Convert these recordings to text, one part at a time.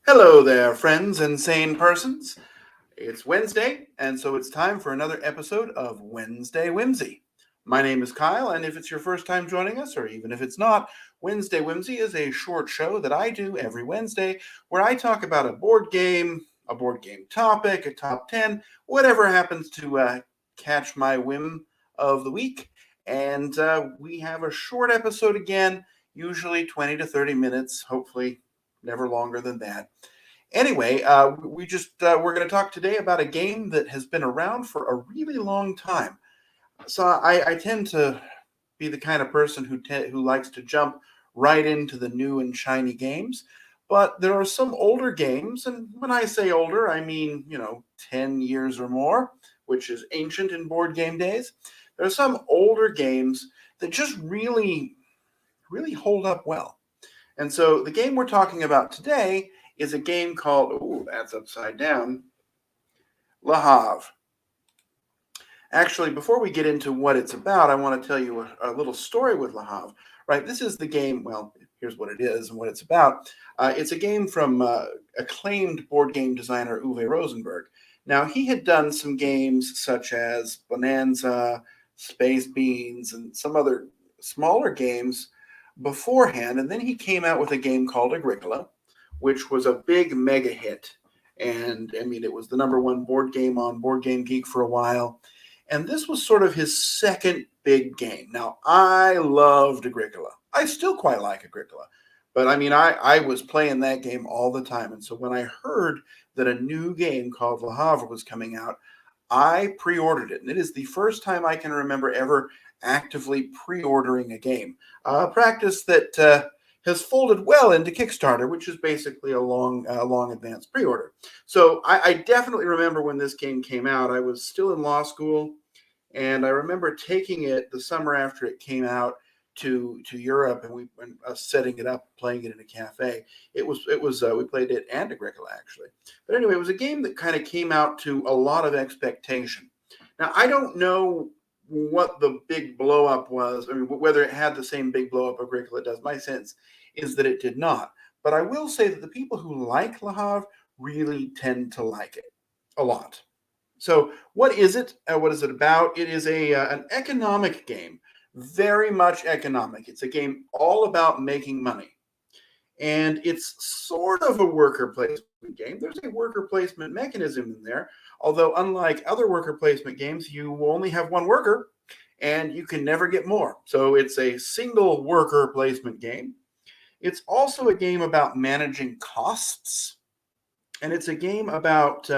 Hello there, friends and sane persons. It's Wednesday, and so it's time for another episode of Wednesday Whimsy. My name is Kyle, and if it's your first time joining us, or even if it's not, Wednesday Whimsy is a short show that I do every Wednesday where I talk about a board game topic, a top 10, whatever happens to catch my whim of the week. And we have a short episode again, usually 20 to 30 minutes, hopefully never longer than that. Anyway, we're going to talk today about a game that has been around for a really long time. So I tend to be the kind of person who likes to jump right into the new and shiny games. But there are some older games, and when I say older, I mean 10 years or more, which is ancient in board game days. There are some older games that just really hold up well. And so the game we're talking about today is a game called, oh, that's upside down, Le Havre. Actually, before we get into what it's about, I want to tell you a little story with Le Havre. Right, this is the game, well, here's what it is and what it's about. It's a game from acclaimed board game designer Uwe Rosenberg. Now, he had done some games such as Bonanza, Space Beans, and some other smaller games beforehand, and then he came out with a game called Agricola, which was a big mega hit. And I mean, it was the number one board game on Board Game Geek for a while. And this was sort of his second big game. Now, I loved Agricola. I still quite like Agricola. But I mean, I was playing that game all the time. And so when I heard that a new game called Le Havre was coming out, I pre-ordered it. And it is the first time I can remember ever actively pre-ordering a game. A practice that has folded well into Kickstarter, which is basically a long advance pre-order. So I definitely remember when this game came out. I was still in law school, and I remember taking it the summer after it came out to Europe, and we setting it up, playing it in a cafe. It was we played it and Agricola actually. But anyway, it was a game that kind of came out to a lot of expectation. Now I don't know what the big blow up was. I mean, whether it had the same big blow up Agricola does. My sense is that it did not. But I will say that the people who like Le Havre really tend to like it a lot. So, what is it? What is it about? It is an economic game, very much economic. It's a game all about making money. And it's sort of a worker placement game. There's a worker placement mechanism in there, although unlike other worker placement games, you only have one worker and you can never get more. So it's a single worker placement game. It's also a game about managing costs, and it's a game about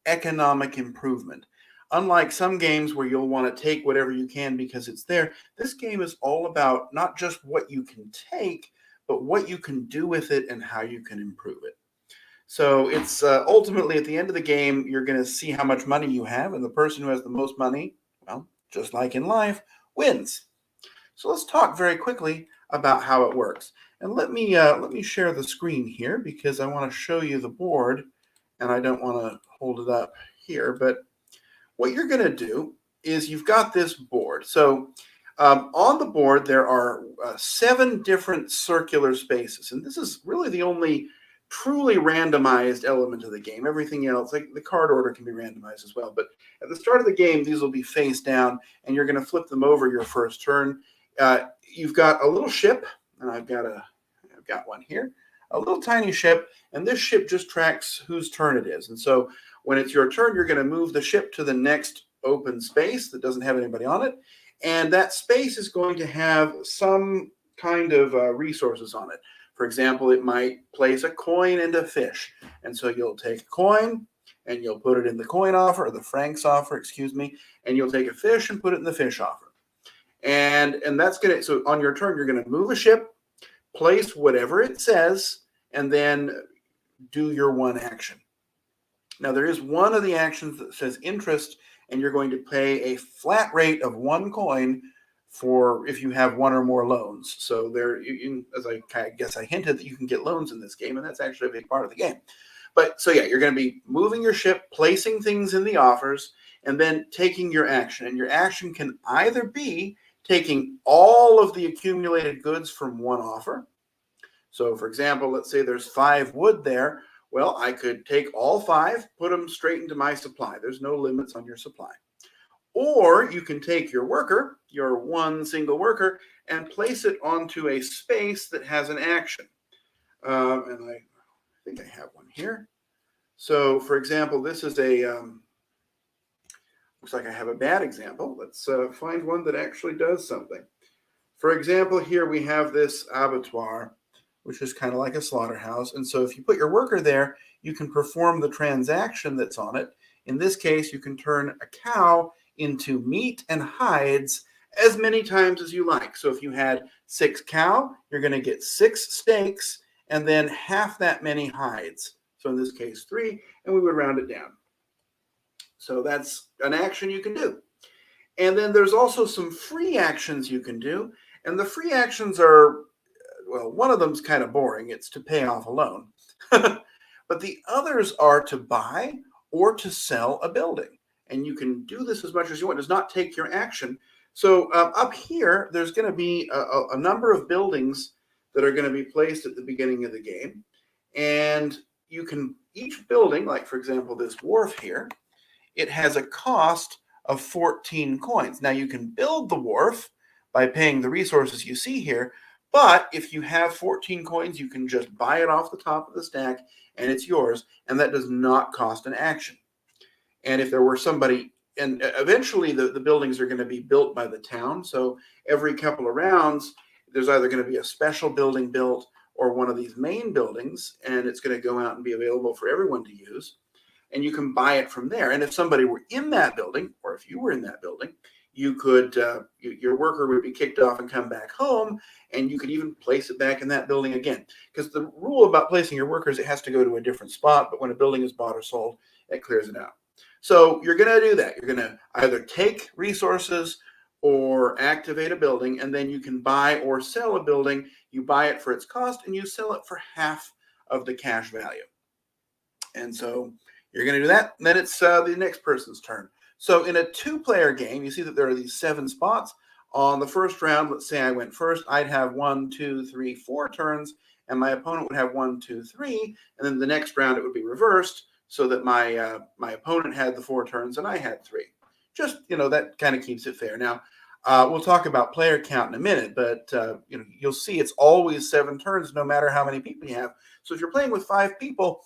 economic improvement. Unlike some games where you'll want to take whatever you can because it's there, this game is all about not just what you can take, but what you can do with it and how you can improve it. So it's ultimately at the end of the game, you're going to see how much money you have, and the person who has the most money, well, just like in life, wins. So let's talk very quickly about how it works. And let me share the screen here because I want to show you the board, and I don't want to hold it up here. But what you're going to do is you've got this board. So on the board, there are 7 different circular spaces, and this is really the only truly randomized element of the game. Everything else, like the card order, can be randomized as well. But at the start of the game, these will be face down, and you're going to flip them over your first turn. You've got a little ship, and I've got one here, a little tiny ship, and this ship just tracks whose turn it is. And so when it's your turn, you're going to move the ship to the next open space that doesn't have anybody on it. And that space is going to have some kind of resources on it. For example, it might place a coin and a fish. And so you'll take a coin and you'll put it in the coin offer, or the francs offer, excuse me, and you'll take a fish and put it in the fish offer. And that's going to, so on your turn, you're going to move a ship, place whatever it says, and then do your one action. Now, there is one of the actions that says interest, and you're going to pay a flat rate of 1 coin for if you have 1 or more loans. So there, as I guess I hinted, that you can get loans in this game, and that's actually a big part of the game. But so yeah, you're going to be moving your ship, placing things in the offers, and then taking your action. And your action can either be taking all of the accumulated goods from one offer. So for example, let's say there's 5 wood there. Well, I could take all 5, put them straight into my supply. There's no limits on your supply. Or you can take your worker, your one single worker, and place it onto a space that has an action. And I think I have one here. So, for example, this is a, looks like I have a bad example. Let's find one that actually does something. For example, here we have this abattoir, which is kind of like a slaughterhouse. And so if you put your worker there, you can perform the transaction that's on it. In this case, you can turn a cow into meat and hides as many times as you like. So if you had 6 cow, you're going to get 6 steaks and then half that many hides. So in this case, 3, and we would round it down. So that's an action you can do. And then there's also some free actions you can do. And the free actions are, well, one of them's kind of boring. It's to pay off a loan. But the others are to buy or to sell a building. And you can do this as much as you want. It does not take your action. So up here, there's going to be a number of buildings that are going to be placed at the beginning of the game. And you can, each building, like for example, this wharf here, it has a cost of 14 coins. Now you can build the wharf by paying the resources you see here, but if you have 14 coins, you can just buy it off the top of the stack and it's yours, and that does not cost an action. And if there were somebody, and eventually the buildings are going to be built by the town, so every couple of rounds, there's either going to be a special building built or one of these main buildings, and it's going to go out and be available for everyone to use. And you can buy it from there. And if somebody were in that building, or if you were in that building, you could, your worker would be kicked off and come back home, and you could even place it back in that building again. Because the rule about placing your workers, it has to go to a different spot, but when a building is bought or sold, it clears it out. So you're going to do that. You're going to either take resources or activate a building, and then you can buy or sell a building. You buy it for its cost, and you sell it for half of the cash value. And so you're going to do that, and then it's the next person's turn. So in a 2-player game, you see that there are these 7 spots. On the first round, let's say I went first, I'd have 1, 2, 3, 4 turns, and my opponent would have 1, 2, 3, and then the next round it would be reversed so that my my opponent had the 4 turns and I had 3. Just, that kind of keeps it fair. Now, we'll talk about player count in a minute, but you'll see it's always 7 turns no matter how many people you have. So if you're playing with 5 people,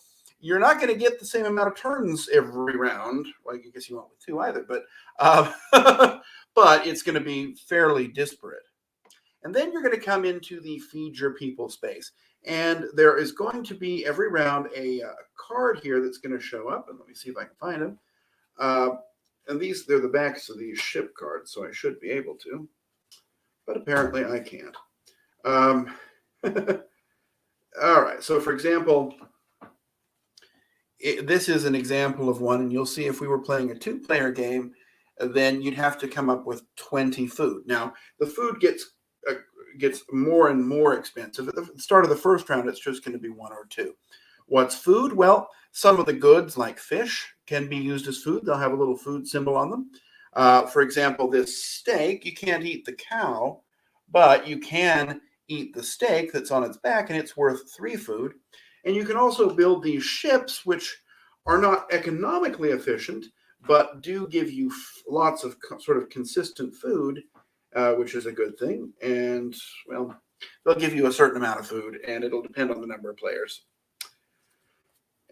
you're not going to get the same amount of turns every round. Well, I guess you won't with 2 either, but but it's going to be fairly disparate. And then you're going to come into the feed your people space. And there is going to be every round a card here that's going to show up. And let me see if I can find them. And they're the backs of these ship cards, so I should be able to. But apparently I can't. All right. So for example, this is an example of one, and you'll see if we were playing a 2-player game, then you'd have to come up with 20 food. Now, the food gets more and more expensive. At the start of the first round, it's just going to be 1 or 2. What's food? Well, some of the goods, like fish, can be used as food. They'll have a little food symbol on them. For example, this steak, you can't eat the cow, but you can eat the steak that's on its back, and it's worth 3 food. And you can also build these ships, which are not economically efficient, but do give you lots of sort of consistent food, which is a good thing. And, well, they'll give you a certain amount of food, and it'll depend on the number of players.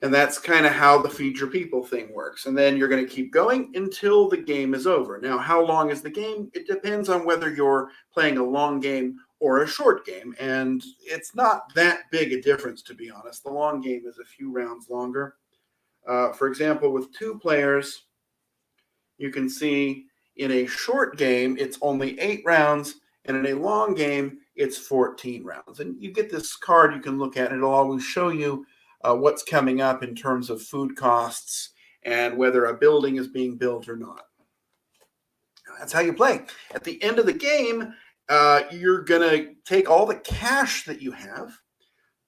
And that's kind of how the feed your people thing works. And then you're going to keep going until the game is over. Now, how long is the game? It depends on whether you're playing a long game or a short game. And it's not that big a difference, to be honest. The long game is a few rounds longer. For example, with 2 players, you can see in a short game, it's only 8 rounds. And in a long game, it's 14 rounds. And you get this card you can look at, and it'll always show you what's coming up in terms of food costs and whether a building is being built or not. That's how you play. At the end of the game, you're going to take all the cash that you have,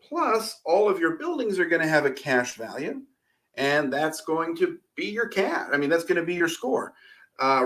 plus all of your buildings are going to have a cash value, and that's going to be your cash. I mean, that's going to be your score.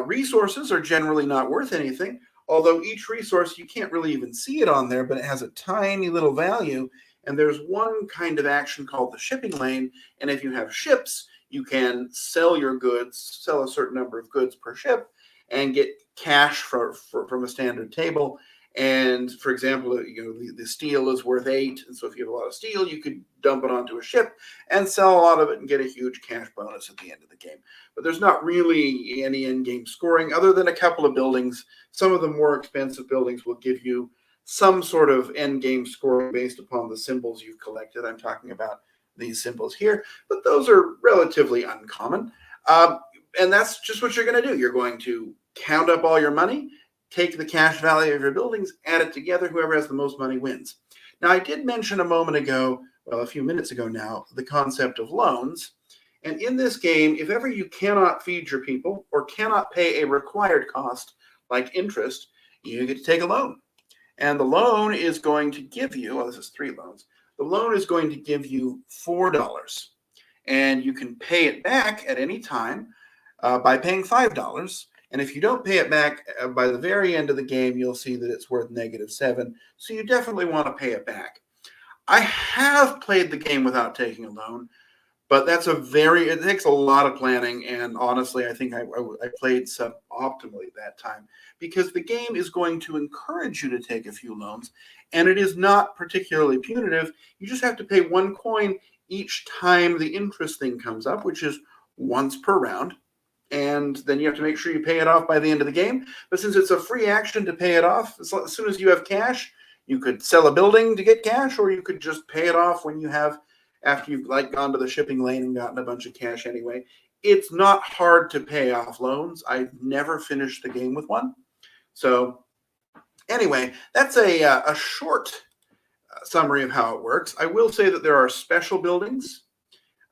Resources are generally not worth anything, although each resource, you can't really even see it on there, but it has a tiny little value, And there's one kind of action called the shipping lane. And if you have ships, you can sell your goods, sell a certain number of goods per ship, and get cash from a standard table. And for example, the steel is worth 8, and so if you have a lot of steel, you could dump it onto a ship and sell a lot of it and get a huge cash bonus at the end of the game. But there's not really any end-game scoring other than a couple of buildings. Some of the more expensive buildings will give you some sort of end-game scoring based upon the symbols you've collected. I'm talking about these symbols here, but those are relatively uncommon. And that's just what you're going to do. You're going to count up all your money, take the cash value of your buildings, add it together. Whoever has the most money wins. Now, I did mention a moment ago, well, a few minutes ago now, the concept of loans. And in this game, if ever you cannot feed your people or cannot pay a required cost like interest, you get to take a loan. And the loan is going to give you, well, this is 3 loans. The loan is going to give you $4. And you can pay it back at any time by paying $5. And if you don't pay it back by the very end of the game, you'll see that it's worth -7. So you definitely want to pay it back. I have played the game without taking a loan, but it takes a lot of planning. And honestly, I think I played suboptimally that time because the game is going to encourage you to take a few loans. And it is not particularly punitive. You just have to pay 1 coin each time the interest thing comes up, which is once per round. And then you have to make sure you pay it off by the end of the game. But since it's a free action to pay it off, as soon as you have cash, you could sell a building to get cash, or you could just pay it off after you've gone to the shipping lane and gotten a bunch of cash anyway. It's not hard to pay off loans. I've never finished the game with one. So anyway, that's a short summary of how it works. I will say that there are special buildings.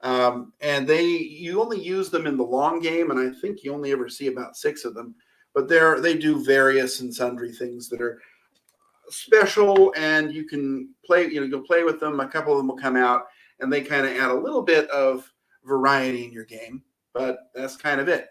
And you only use them in the long game, and I think you only ever see about 6 of them. But they do various and sundry things that are special, and you can play. You'll play with them. A couple of them will come out, and they kind of add a little bit of variety in your game. But that's kind of it.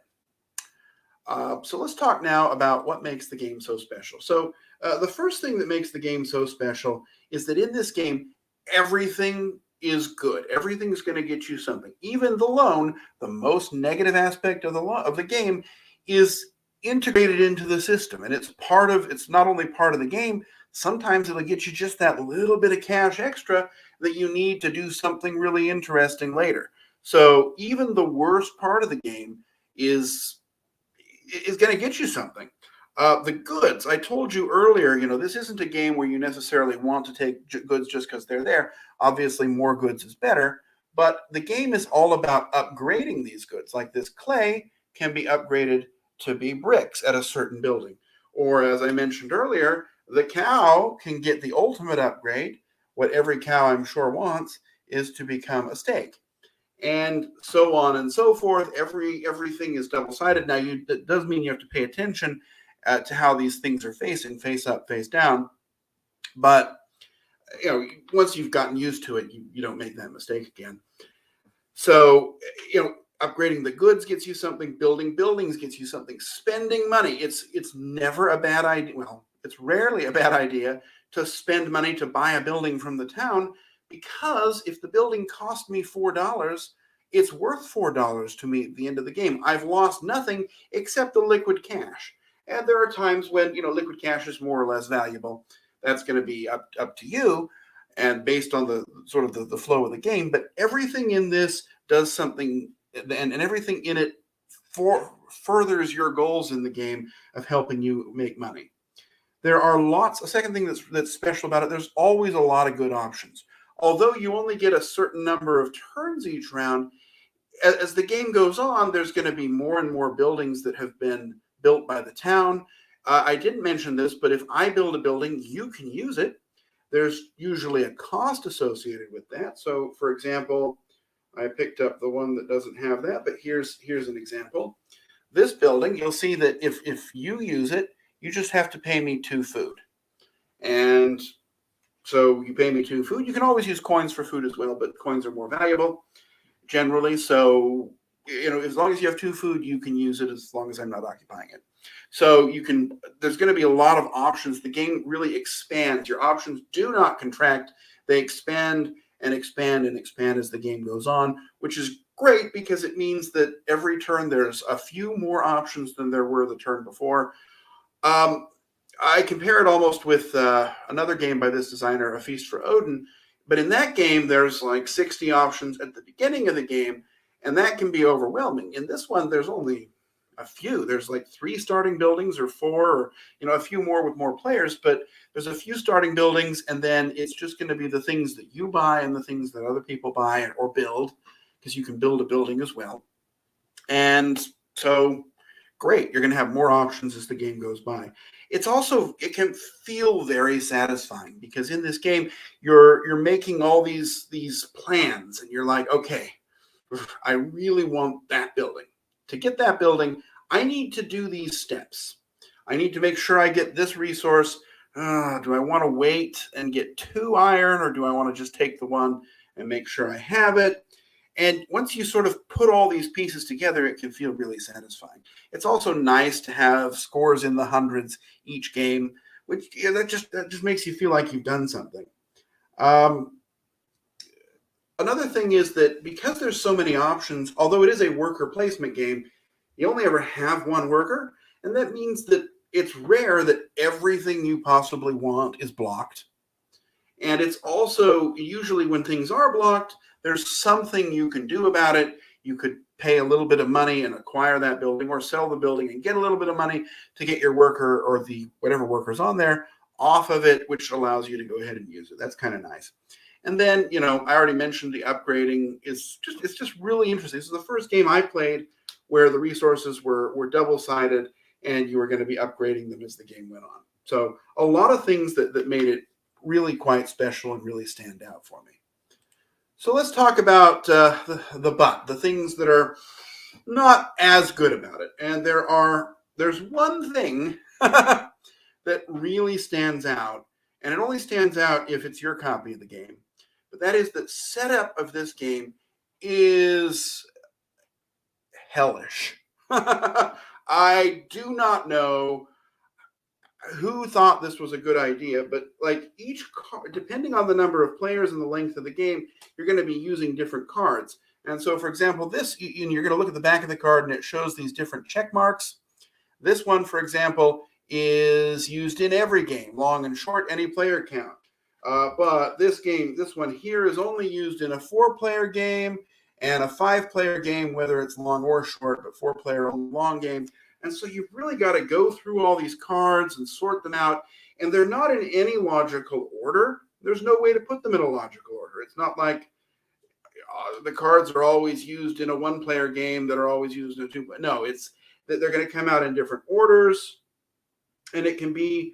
So let's talk now about what makes the game so special. So the first thing that makes the game so special is that in this game, everything is good. Everything's going to get you something. Even the loan, the most negative aspect of the game, is integrated into the system, and it's not only part of the game. Sometimes it'll get you just that little bit of cash extra that you need to do something really interesting later. So even the worst part of the game is going to get you something. The goods, I told you earlier, this isn't a game where you necessarily want to take goods just because they're there. Obviously, more goods is better, but the game is all about upgrading these goods. Like this clay can be upgraded to be bricks at a certain building. Or as I mentioned earlier, the cow can get the ultimate upgrade. What every cow, I'm sure, wants is to become a steak. And so on and so forth. Everything is double-sided. Now, that does mean you have to pay attention to how these things are facing, face up, face down. But once you've gotten used to it, you don't make that mistake again. So, upgrading the goods gets you something. Building buildings gets you something. Spending money. It's never a bad idea. Well, it's rarely a bad idea to spend money to buy a building from the town, because if the building cost me $4, it's worth $4 to me at the end of the game. I've lost nothing except the liquid cash. And there are times when, liquid cash is more or less valuable. That's going to be up to you and based on the sort of the flow of the game. But everything in this does something, and everything in it furthers your goals in the game of helping you make money. There are a second thing that's special about it, there's always a lot of good options. Although you only get a certain number of turns each round, as the game goes on, there's going to be more and more buildings that have been built by the town. I didn't mention this, but if I build a building, you can use it. There's usually a cost associated with that. So, for example, I picked up the one that doesn't have that, but here's an example. This building, you'll see that if you use it, you just have to pay me 2 food. And so you pay me 2 food. You can always use coins for food as well, but coins are more valuable generally. So, as long as you have 2 food, you can use it as long as I'm not occupying it. So there's going to be a lot of options. The game really expands. Your options do not contract They expand and expand and expand as the game goes on, which is great because it means that every turn there's a few more options than there were the turn before. I compare it almost with another game by this designer, A Feast for Odin. But in that game, there's like 60 options at the beginning of the game, and that can be overwhelming. In this one, there's only a few. There's like 3 starting buildings or 4, or a few more with more players. But there's a few starting buildings, and then it's just going to be the things that you buy and the things that other people buy or build, because you can build a building as well. And so, great, you're going to have more options as the game goes by. It can feel very satisfying because in this game you're making all these plans, and you're like, okay, I really want that building. To get that building, I need to do these steps. I need to make sure I get this resource. Do I want to wait and get 2 iron, or do I want to just take the one and make sure I have it? And once you sort of put all these pieces together, it can feel really satisfying. It's also nice to have scores in the hundreds each game, which that just makes you feel like you've done something. Another thing is that because there's so many options, although it is a worker placement game, you only ever have 1 worker, and that means that it's rare that everything you possibly want is blocked. And it's also usually when things are blocked, there's something you can do about it. You could pay a little bit of money and acquire that building, or sell the building and get a little bit of money to get your worker or the whatever worker's on there off of it, which allows you to go ahead and use it. That's kind of nice. And then, I already mentioned the upgrading it's just really interesting. This is the first game I played where the resources were double-sided and you were going to be upgrading them as the game went on. So a lot of things that made it really quite special and really stand out for me. So let's talk about the things that are not as good about it. And there's one thing that really stands out, and it only stands out if it's your copy of the game. But that is that setup of this game is hellish. I do not know who thought this was a good idea, but like each card, depending on the number of players and the length of the game, you're going to be using different cards. And so, for example, you're going to look at the back of the card and it shows these different check marks. This one, for example, is used in every game, long and short, any player count. But this one here is only used in a 4-player game and a 5-player game, whether it's long or short, but 4-player only long game. And so you've really got to go through all these cards and sort them out. And they're not in any logical order. There's no way to put them in a logical order. It's not like the cards are always used in a 1-player game that are always used in a 2-player. No, it's that they're going to come out in different orders. And it can be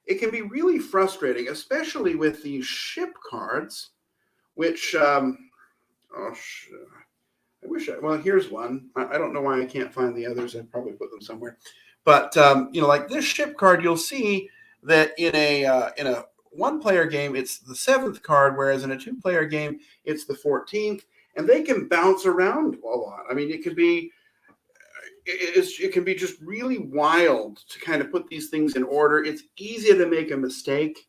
really frustrating, especially with these ship cards, which, here's one. I don't know why I can't find the others. I probably put them somewhere. But, like this ship card, you'll see that in a 1-player game, it's the 7th card, whereas in a 2-player game, it's the 14th. And they can bounce around a lot. I mean, it can be just really wild to kind of put these things in order. It's easy to make a mistake.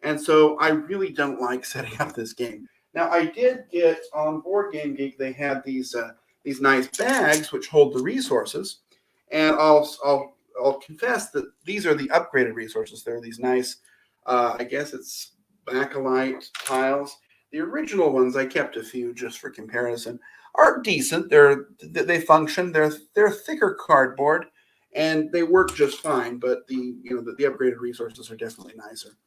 And so I really don't like setting up this game. Now, I did get on Board Game Geek, they had these nice bags which hold the resources. And I'll confess that these are the upgraded resources. They're these nice, I guess it's bakelite tiles. The original ones, I kept a few just for comparison, are decent. They function. They're thicker cardboard, and they work just fine. But the upgraded resources are definitely nicer.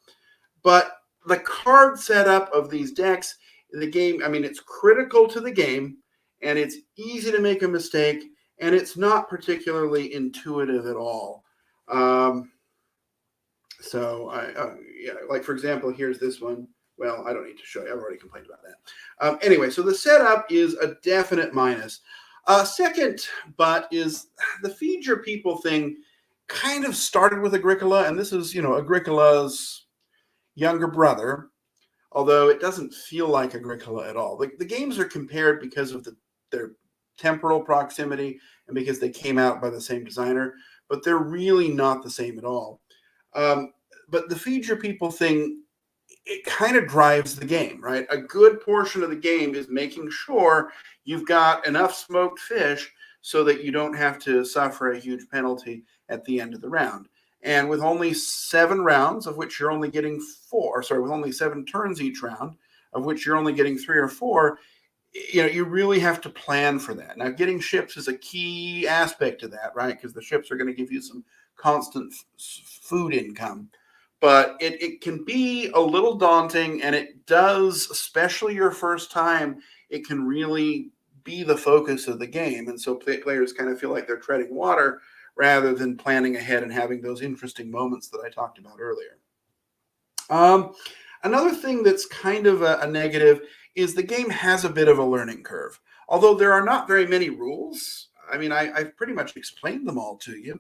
But the card setup of these decks in the game, I mean, it's critical to the game, and it's easy to make a mistake, and it's not particularly intuitive at all. Like for example, here's this one. Well, I don't need to show you. I've already complained about that. Anyway, so the setup is a definite minus. Second, but is the feed your people thing kind of started with Agricola, and this is, Agricola's younger brother, although it doesn't feel like Agricola at all. The games are compared because of their temporal proximity and because they came out by the same designer, but they're really not the same at all. But the feed your people thing, it kind of drives the game, right? A good portion of the game is making sure you've got enough smoked fish so that you don't have to suffer a huge penalty at the end of the round. And with only 7 rounds, of which you're only getting 4, sorry, with only 7 turns each round, of which you're only getting 3 or 4, you really have to plan for that. Now, getting ships is a key aspect of that, right? Because the ships are going to give you some constant food income. But it can be a little daunting, and it does, especially your first time, it can really be the focus of the game. And so players kind of feel like they're treading water rather than planning ahead and having those interesting moments that I talked about earlier. Another thing that's kind of a negative is the game has a bit of a learning curve. Although there are not very many rules, I mean, I've pretty much explained them all to you.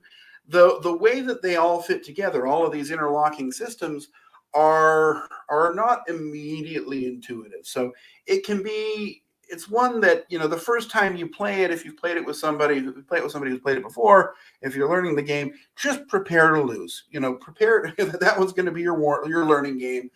The way that they all fit together, all of these interlocking systems, are not immediately intuitive. So it can be, it's one that, the first time you play it, if you've played it with somebody who's played it before, if you're learning the game, just prepare to lose. Prepare that one's going to be your learning game.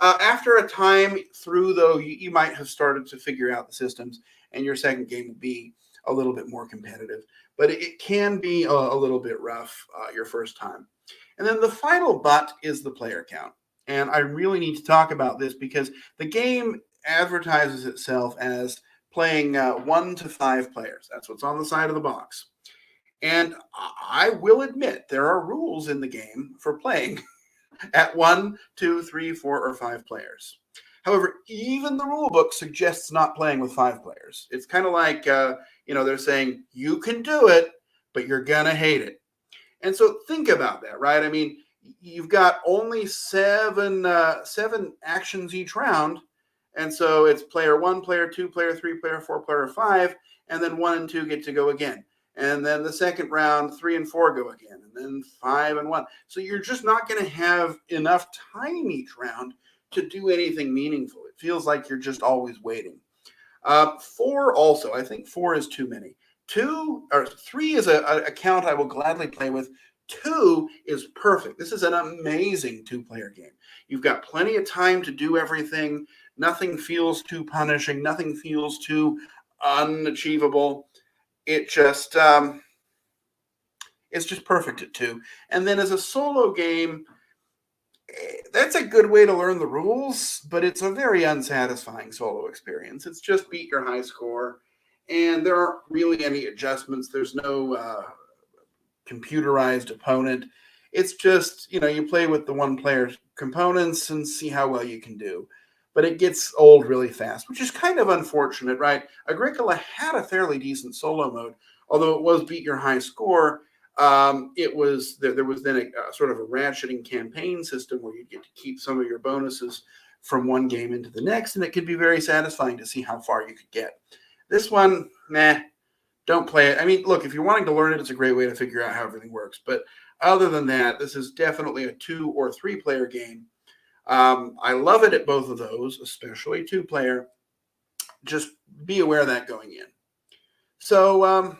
After a time through, though, you might have started to figure out the systems, and your second game will be a little bit more competitive. But it can be a little bit rough your first time. And then the final but is the player count. And I really need to talk about this because the game advertises itself as playing 1 to 5 players. That's what's on the side of the box. And I will admit there are rules in the game for playing at 1, 2, 3, 4, or 5 players. However, even the rule book suggests not playing with 5 players. It's kind of like, they're saying you can do it, but you're going to hate it. And so think about that, right? I mean, you've got only 7 actions each round. And so it's player 1, player 2, player 3, player 4, player 5, and then 1 and 2 get to go again. And then the second round, 3 and 4 go again, and then 5 and 1. So you're just not going to have enough time each round to do anything meaningful. It feels like you're just always waiting. 4 also, I think 4 is too many. 3 is a count I will gladly play with. 2 is perfect. This is an amazing 2-player game. You've got plenty of time to do everything. Nothing feels too punishing. Nothing feels too unachievable. It's just perfect at 2. And then as a solo game, that's a good way to learn the rules, but it's a very unsatisfying solo experience. It's just beat your high score, and there aren't really any adjustments. There's no computerized opponent. It's just, you play with the one-player components and see how well you can do. But it gets old really fast, which is kind of unfortunate, right? Agricola had a fairly decent solo mode, although it was beat your high score. There was then a sort of a ratcheting campaign system where you get to keep some of your bonuses from one game into the next, and it could be very satisfying to see how far you could get. This one, don't play it. I mean, look, if you're wanting to learn it, it's a great way to figure out how everything works. But other than that, this is definitely a 2 or 3-player game. I love it at both of those, especially 2-player. Just be aware of that going in. So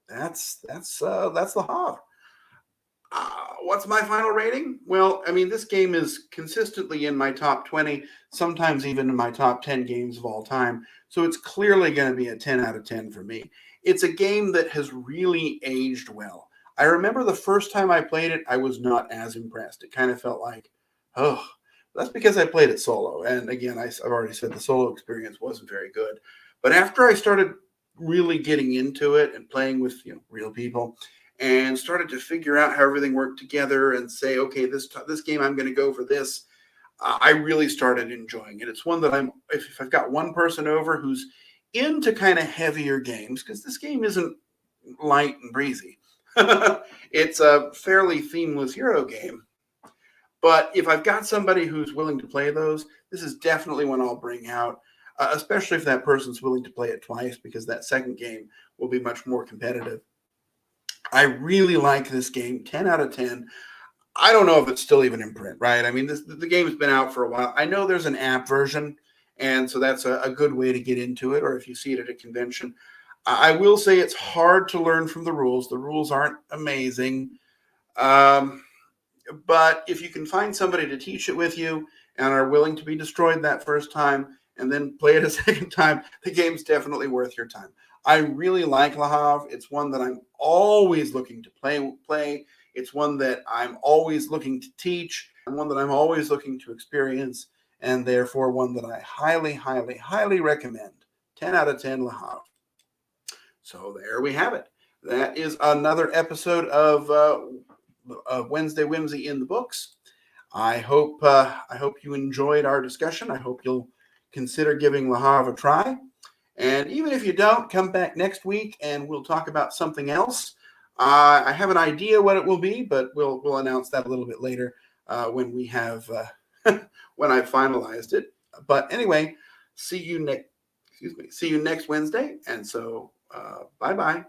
that's the Havre. What's my final rating? Well, I mean, this game is consistently in my top 20, sometimes even in my top 10 games of all time. So it's clearly going to be a 10 out of 10 for me. It's a game that has really aged well. I remember the first time I played it, I was not as impressed. It kind of felt like, oh, that's because I played it solo. And again, I've already said the solo experience wasn't very good. But after I started really getting into it and playing with real people, and started to figure out how everything worked together and say, okay, this game I'm going to go for this, I really started enjoying it. It's one that if I've got one person over who's into kind of heavier games, because this game isn't light and breezy. It's a fairly themeless Euro game. But if I've got somebody who's willing to play those, this is definitely one I'll bring out, especially if that person's willing to play it twice, because that second game will be much more competitive. I really like this game, 10 out of 10. I don't know if it's still even in print, right? I mean, the game's been out for a while. I know there's an app version, and so that's a good way to get into it, or if you see it at a convention. I will say it's hard to learn from the rules. The rules aren't amazing. But if you can find somebody to teach it with you and are willing to be destroyed that first time and then play it a second time, the game's definitely worth your time. I really like Le Havre. It's one that I'm always looking to play. It's one that I'm always looking to teach, and one that I'm always looking to experience, and therefore one that I highly, highly, highly recommend. 10 out of 10 Le Havre. So there we have it. That is another episode of Wednesday Whimsy in the books. I hope you enjoyed our discussion. I hope you'll consider giving Le Havre a try. And even if you don't, come back next week and we'll talk about something else. I have an idea what it will be, but we'll announce that a little bit later when we have when I've finalized it. But anyway, see you next Wednesday. And so bye bye.